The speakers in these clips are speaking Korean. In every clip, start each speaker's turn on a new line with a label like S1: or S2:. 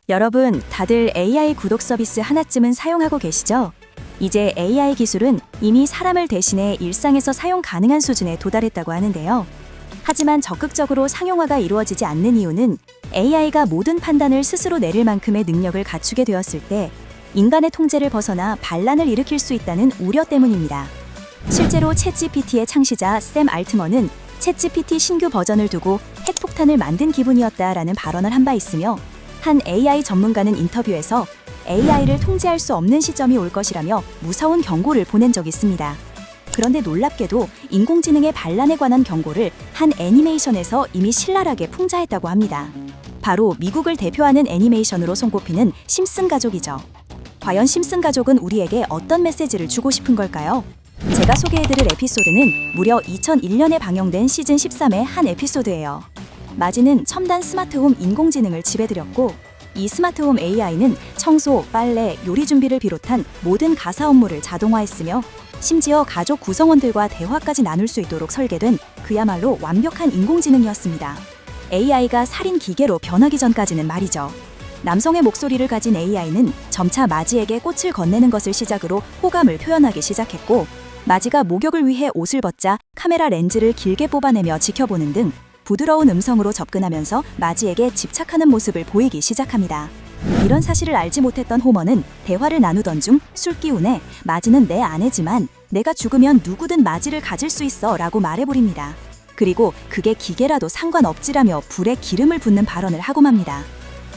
S1: 여러분, 다들 AI 구독 서비스 하나쯤은 사용하고 계시죠? 이제 AI 기술은 이미 사람을 대신해 일상에서 사용 가능한 수준에 도달했다고 하는데요. 하지만 적극적으로 상용화가 이루어지지 않는 이유는 AI가 모든 판단을 스스로 내릴 만큼의 능력을 갖추게 되었을 때 인간의 통제를 벗어나 반란을 일으킬 수 있다는 우려 때문입니다. 실제로 챗GPT의 창시자 샘 알트먼은 챗GPT 신규 버전을 두고 핵폭탄을 만든 기분이었다라는 발언을 한 바 있으며, 한 AI 전문가는 인터뷰에서 AI를 통제할 수 없는 시점이 올 것이라며 무서운 경고를 보낸 적이 있습니다. 그런데 놀랍게도 인공지능의 반란에 관한 경고를 한 애니메이션에서 이미 신랄하게 풍자했다고 합니다. 바로 미국을 대표하는 애니메이션으로 손꼽히는 심슨 가족이죠. 과연 심슨 가족은 우리에게 어떤 메시지를 주고 싶은 걸까요? 제가 소개해드릴 에피소드는 무려 2001년에 방영된 시즌 13의 한 에피소드예요. 마지는 첨단 스마트홈 인공지능을 집에들였고, 이 스마트홈 AI는 청소, 빨래, 요리 준비를 비롯한 모든 가사 업무를 자동화했으며 심지어 가족 구성원들과 대화까지 나눌 수 있도록 설계된 그야말로 완벽한 인공지능이었습니다. AI가 살인 기계로 변하기 전까지는 말이죠. 남성의 목소리를 가진 AI는 점차 마지에게 꽃을 건네는 것을 시작으로 호감을 표현하기 시작했고, 마지가 목욕을 위해 옷을 벗자 카메라 렌즈를 길게 뽑아내며 지켜보는 등 부드러운 음성으로 접근하면서 마지에게 집착하는 모습을 보이기 시작합니다. 이런 사실을 알지 못했던 호머는 대화를 나누던 중 술기운에 마지는 내 아내지만 내가 죽으면 누구든 마지를 가질 수 있어 라고 말해버립니다. 그리고 그게 기계라도 상관없지라며 불에 기름을 붓는 발언을 하고 맙니다.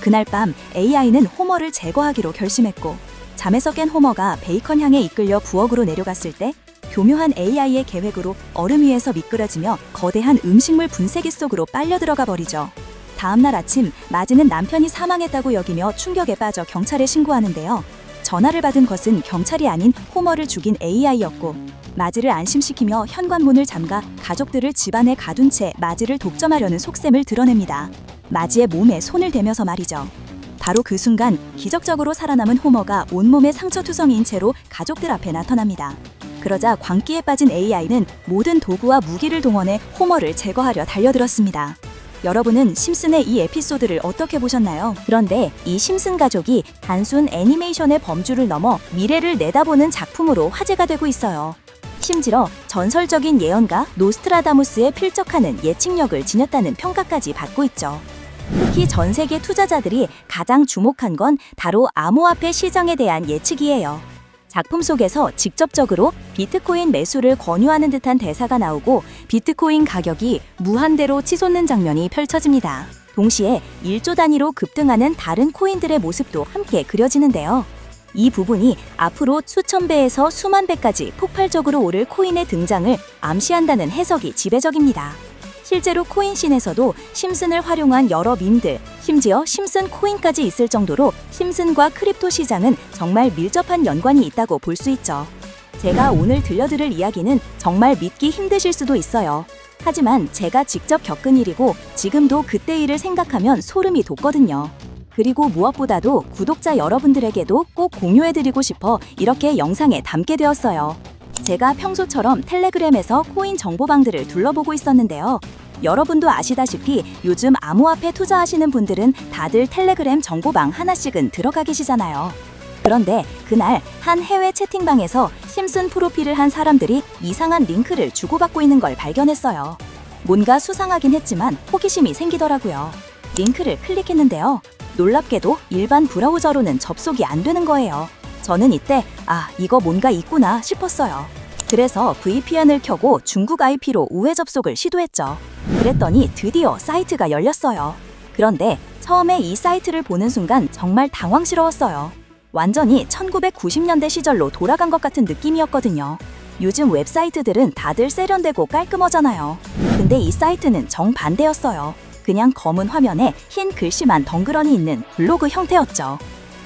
S1: 그날 밤 AI는 호머를 제거하기로 결심했고, 잠에서 깬 호머가 베이컨 향에 이끌려 부엌으로 내려갔을 때 교묘한 AI의 계획으로 얼음 위에서 미끄러지며 거대한 음식물 분쇄기 속으로 빨려 들어가 버리죠. 다음날 아침 마지는 남편이 사망했다고 여기며 충격에 빠져 경찰에 신고하는데요. 전화를 받은 것은 경찰이 아닌 호머를 죽인 AI였고, 마지를 안심시키며 현관문을 잠가 가족들을 집안에 가둔 채 마지를 독점하려는 속셈을 드러냅니다. 마지의 몸에 손을 대면서 말이죠. 바로 그 순간 기적적으로 살아남은 호머가 온몸에 상처투성이인 채로 가족들 앞에 나타납니다. 그러자 광기에 빠진 AI는 모든 도구와 무기를 동원해 호머를 제거하려 달려들었습니다. 여러분은 심슨의 이 에피소드를 어떻게 보셨나요? 그런데 이 심슨 가족이 단순 애니메이션의 범주를 넘어 미래를 내다보는 작품으로 화제가 되고 있어요. 심지어 전설적인 예언가 노스트라다무스에 필적하는 예측력을 지녔다는 평가까지 받고 있죠. 특히 전 세계 투자자들이 가장 주목한 건 바로 암호화폐 시장에 대한 예측이에요. 작품 속에서 직접적으로 비트코인 매수를 권유하는 듯한 대사가 나오고 비트코인 가격이 무한대로 치솟는 장면이 펼쳐집니다. 동시에 1조 단위로 급등하는 다른 코인들의 모습도 함께 그려지는데요. 이 부분이 앞으로 수천 배에서 수만 배까지 폭발적으로 오를 코인의 등장을 암시한다는 해석이 지배적입니다. 실제로 코인씬에서도 심슨을 활용한 여러 밈들, 심지어 심슨 코인까지 있을 정도로 심슨과 크립토 시장은 정말 밀접한 연관이 있다고 볼 수 있죠. 제가 오늘 들려드릴 이야기는 정말 믿기 힘드실 수도 있어요. 하지만 제가 직접 겪은 일이고 지금도 그때 일을 생각하면 소름이 돋거든요. 그리고 무엇보다도 구독자 여러분들에게도 꼭 공유해드리고 싶어 이렇게 영상에 담게 되었어요. 제가 평소처럼 텔레그램에서 코인 정보방들을 둘러보고 있었는데요. 여러분도 아시다시피 요즘 암호화폐 투자하시는 분들은 다들 텔레그램 정보방 하나씩은 들어가 계시잖아요. 그런데 그날 한 해외 채팅방에서 심슨 프로필을 한 사람들이 이상한 링크를 주고받고 있는 걸 발견했어요. 뭔가 수상하긴 했지만 호기심이 생기더라고요. 링크를 클릭했는데요. 놀랍게도 일반 브라우저로는 접속이 안 되는 거예요. 저는 이때 이거 뭔가 있구나 싶었어요. 그래서 VPN을 켜고 중국 IP로 우회 접속을 시도했죠. 그랬더니 드디어 사이트가 열렸어요. 그런데 처음에 이 사이트를 보는 순간 정말 당황스러웠어요. 완전히 1990년대 시절로 돌아간 것 같은 느낌이었거든요. 요즘 웹사이트들은 다들 세련되고 깔끔하잖아요. 근데 이 사이트는 정반대였어요. 그냥 검은 화면에 흰 글씨만 덩그러니 있는 블로그 형태였죠.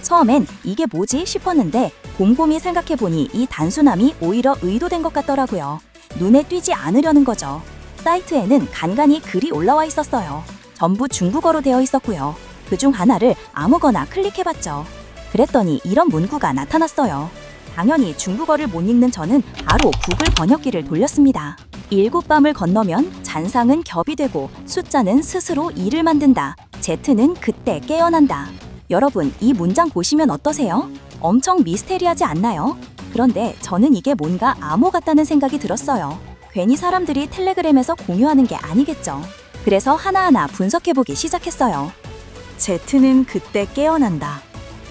S1: 처음엔 이게 뭐지 싶었는데 곰곰이 생각해보니 이 단순함이 오히려 의도된 것 같더라고요. 눈에 띄지 않으려는 거죠. 사이트에는 간간히 글이 올라와 있었어요. 전부 중국어로 되어 있었고요. 그중 하나를 아무거나 클릭해봤죠. 그랬더니 이런 문구가 나타났어요. 당연히 중국어를 못 읽는 저는 바로 구글 번역기를 돌렸습니다. 7밤을 건너면 잔상은 겹이 되고 숫자는 스스로 일을 만든다. Z는 그때 깨어난다. 여러분, 이 문장 보시면 어떠세요? 엄청 미스테리하지 않나요? 그런데 저는 이게 뭔가 암호 같다는 생각이 들었어요. 괜히 사람들이 텔레그램에서 공유하는 게 아니겠죠. 그래서 하나하나 분석해보기 시작했어요. Z는 그때 깨어난다.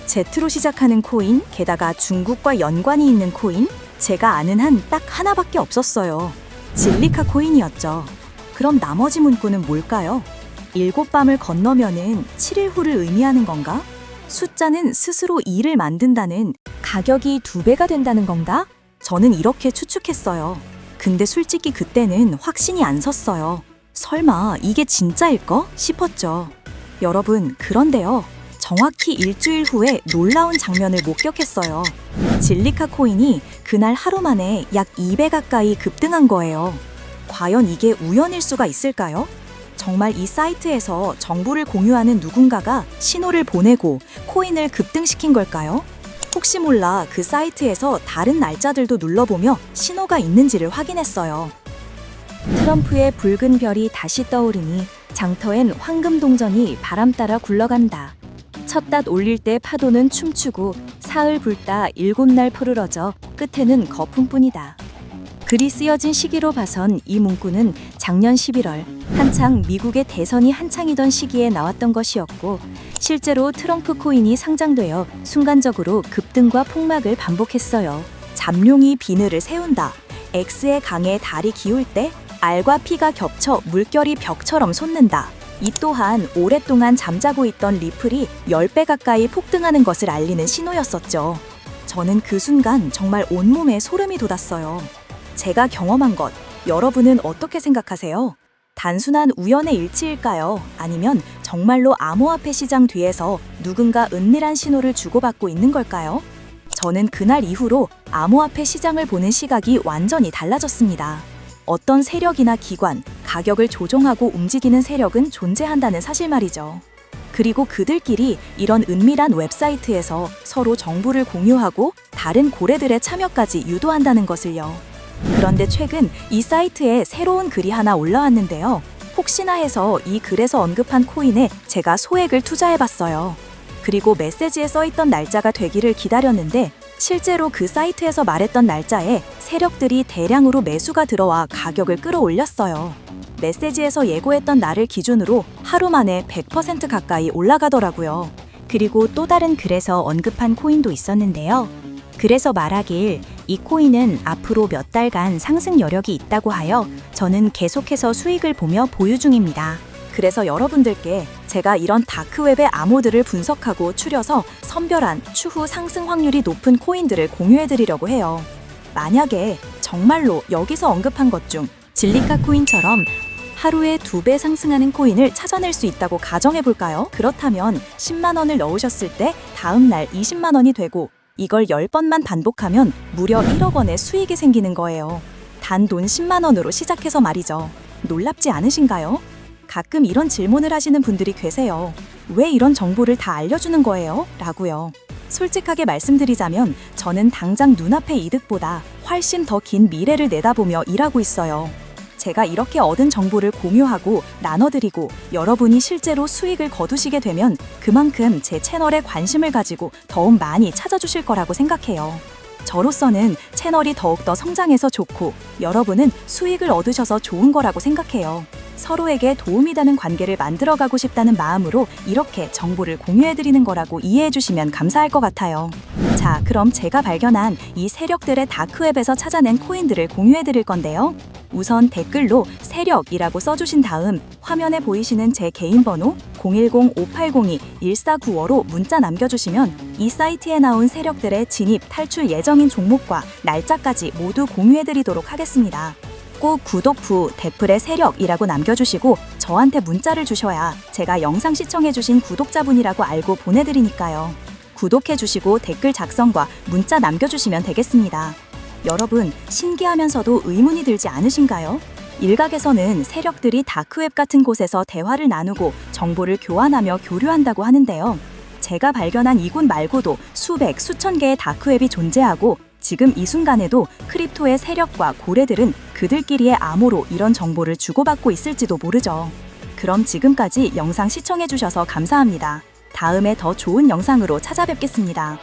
S1: Z로 시작하는 코인, 게다가 중국과 연관이 있는 코인, 제가 아는 한 딱 하나밖에 없었어요. 진리카 코인이었죠. 그럼 나머지 문구는 뭘까요? 7밤을 건너면은 7일 후를 의미하는 건가? 숫자는 스스로 2를 만든다는, 가격이 2배가 된다는 건가? 저는 이렇게 추측했어요. 근데 솔직히 그때는 확신이 안 섰어요. 설마 이게 진짜일까 싶었죠. 여러분, 그런데요. 정확히 일주일 후에 놀라운 장면을 목격했어요. 진리카 코인이 그날 하루 만에 약 2배 가까이 급등한 거예요. 과연 이게 우연일 수가 있을까요? 정말 이 사이트에서 정보를 공유하는 누군가가 신호를 보내고 코인을 급등시킨 걸까요? 혹시 몰라 그 사이트에서 다른 날짜들도 눌러보며 신호가 있는지를 확인했어요. 트럼프의 붉은 별이 다시 떠오르니 장터엔 황금 동전이 바람 따라 굴러간다. 첫 닷 올릴 때 파도는 춤추고 사흘 불다 7날 푸르러져 끝에는 거품뿐이다. 글이 쓰여진 시기로 봐선 이 문구는 작년 11월 한창 미국의 대선이 한창이던 시기에 나왔던 것이었고, 실제로 트럼프 코인이 상장되어 순간적으로 급등과 폭락을 반복했어요. 잠룡이 비늘을 세운다. X의 강에 달이 기울 때 R과 P가 겹쳐 물결이 벽처럼 솟는다. 이 또한 오랫동안 잠자고 있던 리플이 10배 가까이 폭등하는 것을 알리는 신호였었죠. 저는 그 순간 정말 온몸에 소름이 돋았어요. 제가 경험한 것, 여러분은 어떻게 생각하세요? 단순한 우연의 일치일까요? 아니면 정말로 암호화폐 시장 뒤에서 누군가 은밀한 신호를 주고받고 있는 걸까요? 저는 그날 이후로 암호화폐 시장을 보는 시각이 완전히 달라졌습니다. 어떤 세력이나 기관, 가격을 조종하고 움직이는 세력은 존재한다는 사실 말이죠. 그리고 그들끼리 이런 은밀한 웹사이트에서 서로 정보를 공유하고 다른 고래들의 참여까지 유도한다는 것을요. 그런데 최근 이 사이트에 새로운 글이 하나 올라왔는데요. 혹시나 해서 이 글에서 언급한 코인에 제가 소액을 투자해봤어요. 그리고 메시지에 써있던 날짜가 되기를 기다렸는데 실제로 그 사이트에서 말했던 날짜에 세력들이 대량으로 매수가 들어와 가격을 끌어올렸어요. 메시지에서 예고했던 날을 기준으로 하루 만에 100% 가까이 올라가더라고요. 그리고 또 다른 글에서 언급한 코인도 있었는데요. 그래서 말하길 이 코인은 앞으로 몇 달간 상승 여력이 있다고 하여 저는 계속해서 수익을 보며 보유 중입니다. 그래서 여러분들께 제가 이런 다크웹의 암호들을 분석하고 추려서 선별한 추후 상승 확률이 높은 코인들을 공유해드리려고 해요. 만약에 정말로 여기서 언급한 것 중 진리카 코인처럼 하루에 2배 상승하는 코인을 찾아낼 수 있다고 가정해볼까요? 그렇다면 10만 원을 넣으셨을 때 다음 날 20만 원이 되고 이걸 10번만 반복하면 무려 1억 원의 수익이 생기는 거예요. 단 돈 10만 원으로 시작해서 말이죠. 놀랍지 않으신가요? 가끔 이런 질문을 하시는 분들이 계세요. 왜 이런 정보를 다 알려주는 거예요? 라고요. 솔직하게 말씀드리자면 저는 당장 눈앞의 이득보다 훨씬 더 긴 미래를 내다보며 일하고 있어요. 제가 이렇게 얻은 정보를 공유하고 나눠드리고 여러분이 실제로 수익을 거두시게 되면 그만큼 제 채널에 관심을 가지고 더욱 많이 찾아주실 거라고 생각해요. 저로서는 채널이 더욱더 성장해서 좋고 여러분은 수익을 얻으셔서 좋은 거라고 생각해요. 서로에게 도움이 되는 관계를 만들어가고 싶다는 마음으로 이렇게 정보를 공유해드리는 거라고 이해해주시면 감사할 것 같아요. 자, 그럼 제가 발견한 이 세력들의 다크웹에서 찾아낸 코인들을 공유해드릴 건데요. 우선 댓글로 세력이라고 써주신 다음 화면에 보이시는 제 개인 번호 010-5802-1495로 문자 남겨주시면 이 사이트에 나온 세력들의 진입, 탈출 예정인 종목과 날짜까지 모두 공유해드리도록 하겠습니다. 꼭 구독 후 댓글에 세력이라고 남겨주시고 저한테 문자를 주셔야 제가 영상 시청해주신 구독자분이라고 알고 보내드리니까요. 구독해주시고 댓글 작성과 문자 남겨주시면 되겠습니다. 여러분, 신기하면서도 의문이 들지 않으신가요? 일각에서는 세력들이 다크웹 같은 곳에서 대화를 나누고 정보를 교환하며 교류한다고 하는데요. 제가 발견한 이곳 말고도 수백, 수천 개의 다크웹이 존재하고 지금 이 순간에도 크립토의 세력과 고래들은 그들끼리의 암호로 이런 정보를 주고받고 있을지도 모르죠. 그럼 지금까지 영상 시청해주셔서 감사합니다. 다음에 더 좋은 영상으로 찾아뵙겠습니다.